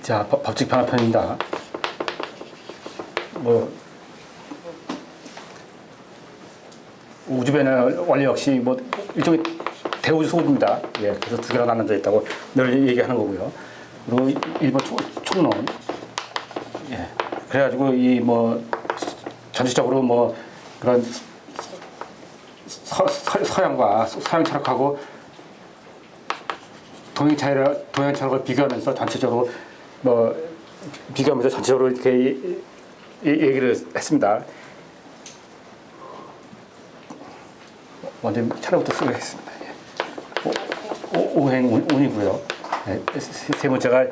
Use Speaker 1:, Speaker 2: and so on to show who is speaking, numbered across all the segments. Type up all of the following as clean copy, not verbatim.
Speaker 1: 자, 법칙 변화편입니다. 뭐 우주변의 원리 역시 뭐 일종의 대우주 소입니다. 예, 그래서 두 개가 나눠져 있다고 늘 얘기하는 거고요. 그리고 일본 총론. 예, 그래가지고 이 뭐 전체적으로 뭐 그런 서양과 서양 철학하고 동양 철학을 비교하면서 전체적으로 뭐 비교하면서 전체적으로 이렇게 얘기를 했습니다. 먼저 차례부터 쓰겠습니다. 오행운이고요. 세 번째가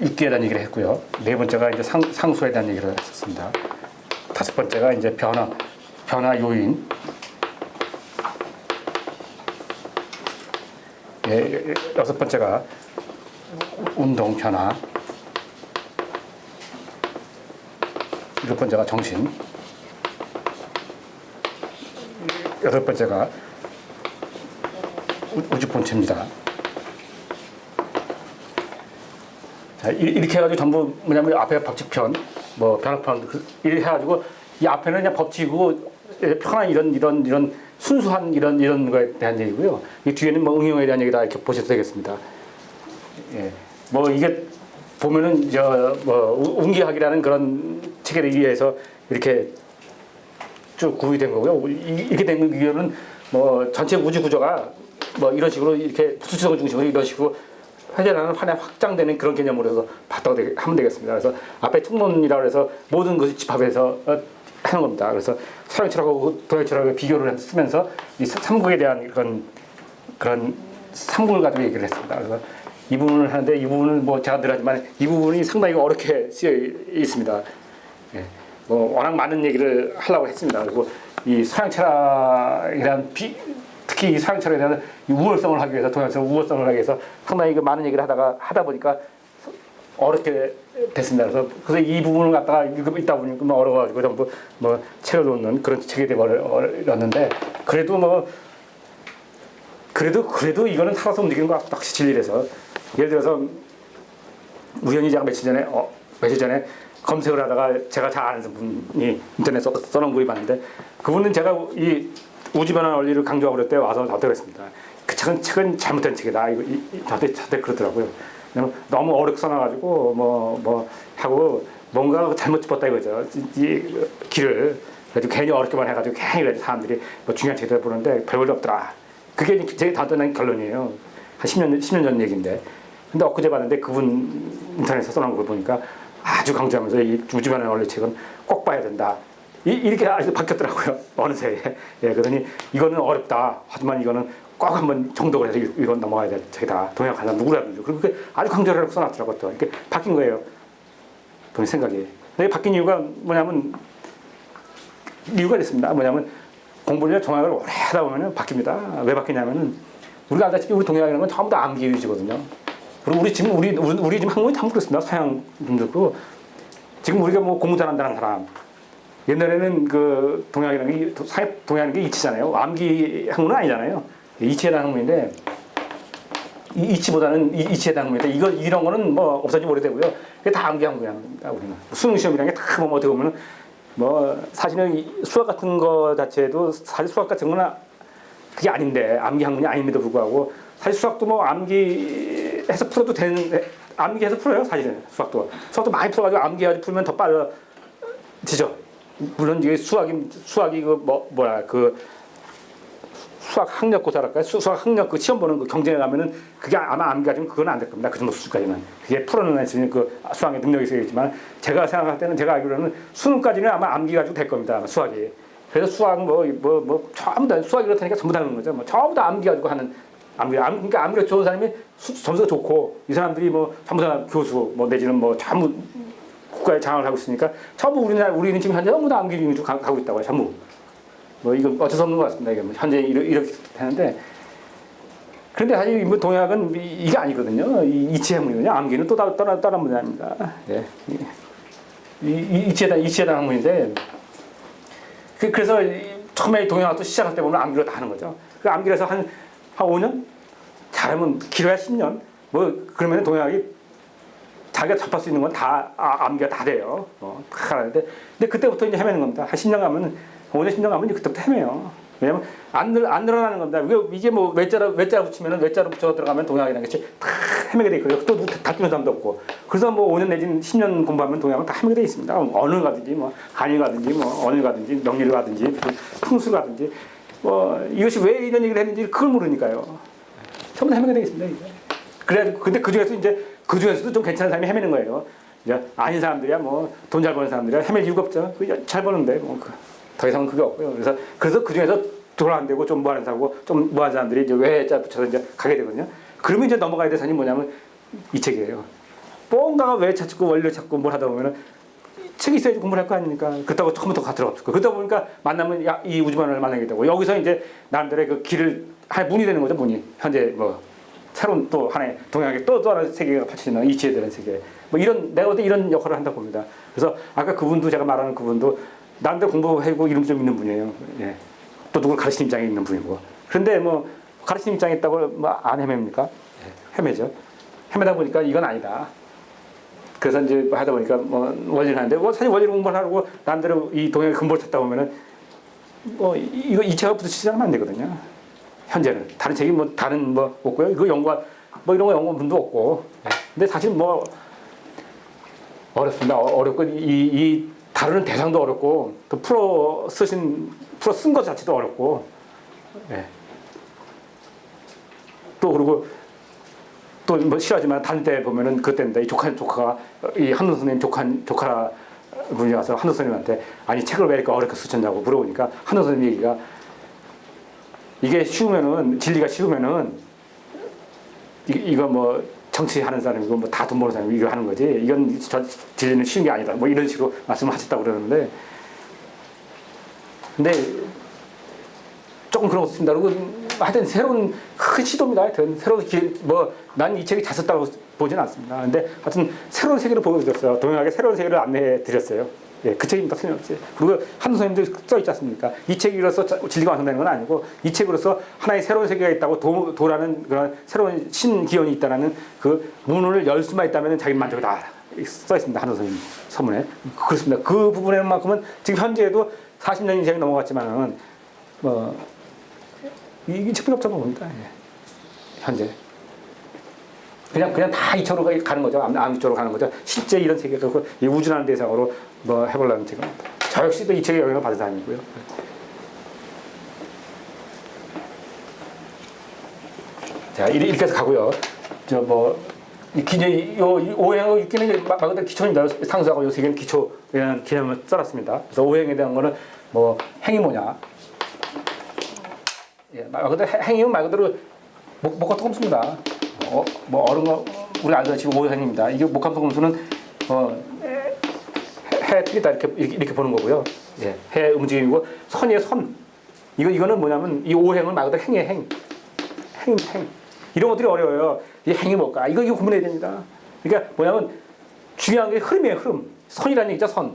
Speaker 1: 육계에 대한 얘기를 했고요. 네 번째가 이제 상수에 대한 얘기를 했었습니다. 다섯 번째가 이제 변화 요인. 여섯 번째가 운동 변화. 일곱 번째가 정신. 여덟 번째가 우주 본체입니다. 자, 이렇게 해가지고 전부 뭐냐면 앞에 법칙편, 뭐 변화편 이렇게 해가지고 이 앞에는 그냥 법칙이고 편한 이런 순수한 이런 거에 대한 얘기고요. 이 뒤에는 뭐 응용에 대한 얘기다 이렇게 보셔도 되겠습니다. 예, 뭐 이게 보면은 뭐 운기학이라는 그런 체계에 의해서 이렇게 쭉 구성된 거고요. 이렇게 된 이유는 뭐 전체 우주 구조가 뭐 이런 식으로 이렇게 수치성 중심으로 이런 식으로 회전하는 판에 확장되는 그런 개념으로 해서 봤다고 하면 되겠습니다. 그래서 앞에 총론이라고 해서 모든 것을 집합해서 하는 겁니다. 그래서 서양 철학하고 동양 철학을 비교를 쓰면서 이 삼국에 대한 그런 삼국을 가지고 얘기를 했습니다. 그래서 이 부분을 하는데 이 부분은 뭐 제가 늘 하지만 이 부분이 상당히 어렵게 쓰여 있습니다. 예. 뭐 워낙 많은 얘기를 하려고 했습니다. 그리고 이 서양 철학에 대한 특히 이 서양 철학에 대한 우월성을 하기 위해서 동양 철학 우월성을 하기 위해서 상당히 많은 얘기를 하다 보니까 어렵게 됐습니다. 그래서 이 부분을 갖다가 읽다 보니까 어려워가지고 전부 뭐 책을 놓는 그런 책이 되어버렸는데 그래도 이거는 살아서 움직이는 거 확실히 진리라서 예를 들어서 우연히 제가 며칠 전에 검색을 하다가 제가 잘 아는 분이 인터넷에 써놓은 글이 봤는데 그분은 제가 이 우주변화 원리를 강조하고 그럴 때 와서 저한테 그랬습니다. 그 책은 잘못된 책이다. 저한테 그러더라고요. 너무 어렵게 써놔가지고 뭐 하고 뭔가 잘못 짚었다 이거죠. 이 길을 그래도 괜히 어렵게만 해가지고 괜히 사람들이 뭐 중요한 책들 보는데 별볼도 없더라. 그게 제 단단한 결론이에요. 한 10년 전 얘기인데. 근데 엊그제 봤는데 그분 인터넷에서 써놓은 걸 보니까 아주 강조하면서 이 우주변화 원리 책은 꼭 봐야 된다. 이렇게 아주 바뀌었더라고요. 어느새. 예, 그러더니 이거는 어렵다. 하지만 이거는 꼭 한번 정독을 해서 이건 넘어가야 될 책이다. 동양 가서 누구라든지. 그리고 그게 아주 강조를 써놨더라고요. 또. 이렇게 바뀐 거예요. 본인 생각이. 근데 바뀐 이유가 뭐냐면 이유가 있습니다. 뭐냐면 공부를 동양을 오래 하다 보면 바뀝니다. 왜 바뀌냐면은 우리가 알다시피 우리 동양이라는 건 전부 다 암기 위주거든요. 그리고 우리 지금 한국이 참 그렇습니다. 서양 분들도 지금 우리가 뭐 공부 잘한다는 사람 옛날에는 그 동양이라는 게 이치잖아요. 암기 학문은 아니잖아요. 이치에 대한 학문인데 이치보다는 이치에 대한 학문인데 이런 거는 뭐 없어진 지 오래되고요. 그게 다 암기 학문입니다. 우리는 수능 시험이라는 게 다 보면 어떻게 보면은 뭐 사실은 수학 같은 거 자체도 사실 수학 같은 거는 그게 아닌데 암기 학문이 아님에도 불구하고 사실 수학도 뭐 암기해서 풀어도 되는데 암기해서 풀어요. 사실은 수학도 많이 풀어가지고 암기해서 풀면 더 빨라지죠. 물론 이게 수학이 그 수학 학력 고사랄까요? 수학 학력 그 시험 보는 그 경쟁에 가면은 그게 아마 암기 가지고 그건 안 될 겁니다. 그 정도 수준까지는 그게 풀어내는 애쓰는 그 수학의 능력이 있어야겠지만 제가 생각할 때는 제가 알기로는 수능까지는 아마 암기 가지고 될 겁니다. 아마 수학이. 그래서 수학 뭐 전부 다 수학이 그렇다니까 전부 다 그런 거죠. 뭐 전부 다 암기 가지고 하는 그러니까 암기가 좋은 사람이 점수가 좋고 이 사람들이 뭐 전부 다 교수 뭐 내지는 뭐 전부 국가에 장악을 하고 있으니까 전부 우리는 지금 현재 전부 다 암기 중으로 가고 있다고 해요. 전부. 뭐 이건 어쩔 수 없는 것 같습니다. 이게 뭐 현재 이렇게 하는데 그런데 사실 뭐 동양은 이게 아니거든요. 이치 학문이거든요. 암기는 또 다른 분야입니다. 예. 이치에 대한 학문인데 그래서 처음에 동양학도 시작할 때 보면 암기로 다 하는 거죠. 그 암기를 해서 한 5년? 잘하면 길어야 10년? 뭐 그러면 동양학이 자기가 접할 수 있는 건 다 암기가 다 돼요. 다 하는데 근데 그때부터 이제 헤매는 겁니다. 한 10년 가면 5년 10년 가면 이제 그때부터 헤매요. 왜냐면 안 늘어나는 겁니다. 이게 뭐 외자로 붙이면은 외자로 붙여 들어가면 동양이라는 것이 다 헤매게 돼 있고요. 또 다투는 사람도 없고. 그래서 뭐 5년 내지는 10년 공부하면 동양은 다 헤매게 돼 있습니다. 언어를 가든지 뭐 한일 가든지 뭐 언어를 가든지 명리를 가든지 풍수를 가든지 뭐 이것이 왜 이런 얘기를 했는지 그걸 모르니까요. 전부 다 헤매게 돼 있습니다. 이제. 그래 근데 그 중에서도 좀 괜찮은 사람이 헤매는 거예요. 이제 아닌 사람들이야 뭐 돈 잘 버는 사람들이야 헤맬 이유가 없죠. 잘 버는데 뭐 더 이상은 그게 없고요. 그래서 그 중에서 돈 안 되고 좀 뭐하는 사고 좀 뭐하는 사람들이 이제 외자 붙여서 이제 가게 되거든요. 그러면 이제 넘어가야 될 산이 뭐냐면 이 책이에요. 뭔가가 왜 찾고 원리를 찾고 뭘 하다 보면은 책이 있어야지 공부를 할 거 아닙니까? 그렇다고 처음부터 가 들어갔고 그러다 보니까 만나면 이 우주만을 만나게 되고 여기서 이제 나름대로의 그 길을 하나의 문이 되는 거죠. 문이 현재 뭐 새로운 또 하나의 동양의 또 다른 세계가 펼쳐지는 이치에 대한 세계 뭐 이런 내가 어떤 이런 역할을 한다고 봅니다. 그래서 아까 그분도 제가 말하는 그분도 나름대로 공부하고 이름 좀 있는 분이에요. 예. 또 누굴 가르치는 입장에 있는 분이고 그런데 뭐 가르치는 입장에 있다고 뭐 안 헤맵니까? 예. 헤매죠. 헤매다 보니까 이건 아니다. 그래서 이제 하다 보니까 뭐 원리를 하는데 뭐 사실 원리를 공부를 하고 나름대로 이 동양의 근본을 찾다 보면은 뭐 이거 이 책하고 부딪히지 않으면 안 되거든요. 현재는 다른 책이 뭐 다른 뭐 없고요. 이거 연구가 뭐 이런 거 연구한 분도 없고. 근데 사실 뭐 어렵습니다. 어렵고 이 다루는 대상도 어렵고 또 풀어 쓴 것 자체도 어렵고. 예. 또 그리고 또 뭐 싫어하지만 다닐 때 보면은 그때인데 이 조카가 이 한돈 선생님 조카라 분이 와서 한돈 선생님한테 아니 책을 왜 이렇게 어렵게 쓰셨냐고 물어보니까 한돈 선생님 얘기가 이게 쉬우면은 진리가 쉬우면은 이거 뭐 정치하는 사람이고 뭐 다 돈 버는 사람이 이거 하는 거지 이건 진리는 쉬운 게 아니다 뭐 이런 식으로 말씀을 하셨다고 그러는데 근데 조금 그런 것 같습니다. 그리고 하여튼 새로운 큰 시도입니다. 하여튼 새로운 난 이 책이 잘 썼다고 보지는 않습니다. 근데 하여튼 새로운 세계를 보여드렸어요. 동양하게 새로운 세계를 안내해 드렸어요. 예, 그 책입니다. 틀림없이. 그리고 한두 선생님도 써 있지 않습니까? 이 책으로서 진리가 완성되는 건 아니고 이 책으로서 하나의 새로운 세계가 있다고 도라는 그런 새로운 신기원이 있다라는 그 문을 열 수만 있다면 자기 만족이다. 써 있습니다. 한두 선생님 서문에. 그렇습니다. 그 부분에만큼은 지금 현재에도 40년 인생이 넘어갔지만은 이게 책밖에 없다고 봅니다. 예. 현재. 그냥 다 이쪽으로 가는 거죠. 암 쪽으로 가는 거죠. 실제 이런 세계가 이 우주라는 대상으로 뭐 해보려는 책은 저 역시도 이 책의 영향을 받은 사람이고요. 자 이렇게 해서 가고요. 오행하고 육기는 말 그대로 기초입니다. 상수하고 요 세 개는 기초 개념을 써놨습니다. 그래서 오행에 대한 거는 뭐 행이 뭐냐. 예, 말 그대로 행이면 말 그대로 목화토금수입니다. 뭐 어른 거 우리 알던 지금 오행입니다. 이게 목화토금수는 해 틀리다 이렇게 보는 거고요. 예, 해 움직임이고 선이의 선. 이거는 뭐냐면 이 오행을 말 그대로 행의 행. 이런 것들이 어려워요. 이 행이 뭘까? 이거 구분해야 됩니다. 그러니까 뭐냐면 중요한 게 흐름이에요. 흐름. 선이라는 얘기죠. 선.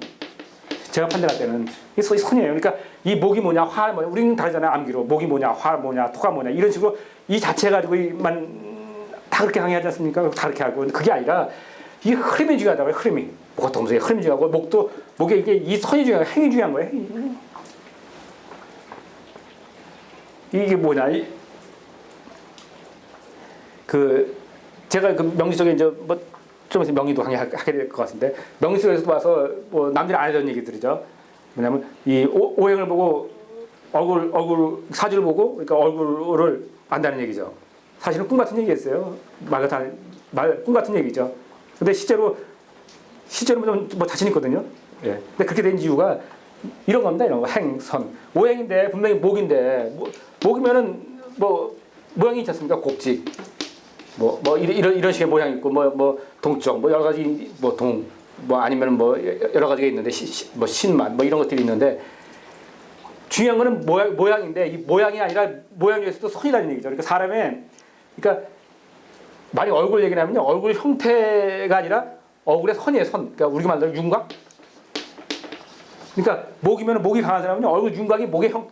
Speaker 1: 제가 판단할 때는 이 선이에요. 그러니까 이 목이 뭐냐, 화 뭐냐, 우리는 다르잖아요. 암기로 목이 뭐냐, 화 뭐냐, 토가 뭐냐 이런 식으로 이 자체 가지고만 다 그렇게 강의하지 않습니까? 다 그렇게 하고 그게 아니라 이 흐름이 중요하다고요. 흐름이 목화토금수의 흐름이 중요하고 목에 이게 이 선이 중요하고 행이 중요한 거예요. 이게 뭐냐? 제가 그 명리 속에 이제 좀 있으면 명리도 하게 될 것 같은데 명리 속에서 와서 뭐 남들이 안 하던 얘기들이죠. 뭐냐면 이 오행을 보고 얼굴 사주를 보고 그러니까 얼굴을 안다는 얘기죠. 사실은 꿈 같은 얘기였어요. 꿈 같은 얘기죠. 근데 실제로 뭐 자신 있거든요. 예. 근데 그렇게 된 이유가 이런 겁니다. 이런 거 행, 선, 오행인데 분명히 목인데 목이면은 뭐 모양이 있지 않습니까? 곡지. 이런 식의 모양이 있고 동쪽 여러 가지 아니면 여러 가지가 있는데 신만 이런 것들이 있는데 중요한 거는 모양인데 이 모양이 아니라 모양 중에서도 선이라는 얘기죠. 그러니까 그러니까 만약 얼굴 얘기를 하면요 얼굴 형태가 아니라 얼굴의 선이에요. 선. 그러니까 우리가 말하는 윤곽. 그러니까 목이면 목이 강한 사람은요 얼굴 윤곽이 목의 형